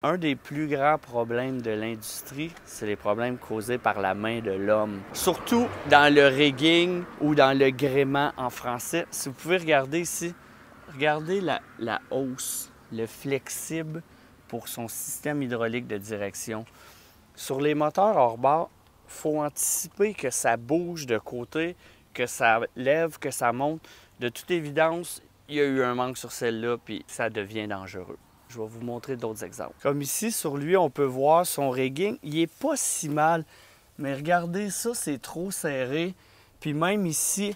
Un des plus grands problèmes de l'industrie, c'est les problèmes causés par la main de l'homme. Surtout dans le rigging ou dans le gréement en français. Si vous pouvez regarder ici, regardez la hausse, le flexible pour son système hydraulique de direction. Sur les moteurs hors-bord, il faut anticiper que ça bouge de côté, que ça lève, que ça monte. De toute évidence, il y a eu un manque sur celle-là, puis ça devient dangereux. Je vais vous montrer d'autres exemples. Comme ici, sur lui, on peut voir son rigging. Il n'est pas si mal, mais regardez ça, c'est trop serré. Puis même ici,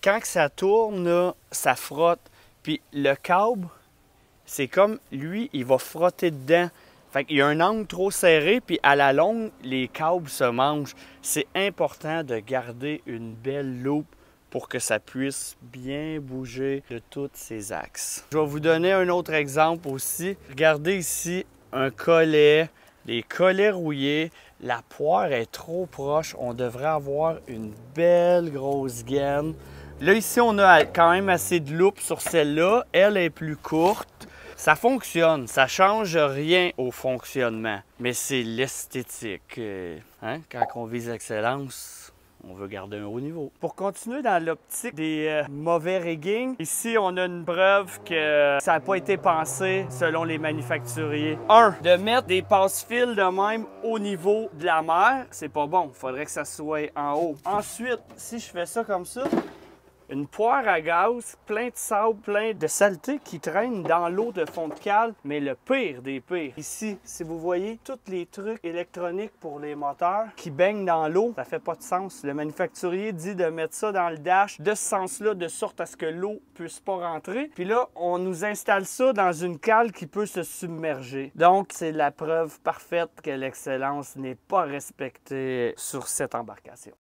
quand ça tourne, là, ça frotte. Puis le câble, c'est comme lui, il va frotter dedans. Fait qu'il y a un angle trop serré, puis à la longue, les câbles se mangent. C'est important de garder une belle loupe pour que ça puisse bien bouger de tous ses axes. Je vais vous donner un autre exemple aussi. Regardez ici un collet, des collets rouillés. La poire est trop proche. On devrait avoir une belle grosse gaine. Là, ici, on a quand même assez de loupe sur celle-là. Elle est plus courte. Ça fonctionne, ça change rien au fonctionnement, mais c'est l'esthétique. Quand on vise l'excellence, on veut garder un haut niveau. Pour continuer dans l'optique des mauvais rigging, ici on a une preuve que ça n'a pas été pensé selon les manufacturiers. De mettre des passe-fils de même au niveau de la mer, c'est pas bon. Il faudrait que ça soit en haut. Ensuite, si je fais ça comme ça, une poire à gaz, plein de sable, plein de saleté qui traîne dans l'eau de fond de cale. Mais le pire des pires, ici, si vous voyez, tous les trucs électroniques pour les moteurs qui baignent dans l'eau, ça fait pas de sens. Le manufacturier dit de mettre ça dans le dash de ce sens-là, de sorte à ce que l'eau puisse pas rentrer. Puis là, on nous installe ça dans une cale qui peut se submerger. Donc, c'est la preuve parfaite que l'excellence n'est pas respectée sur cette embarcation.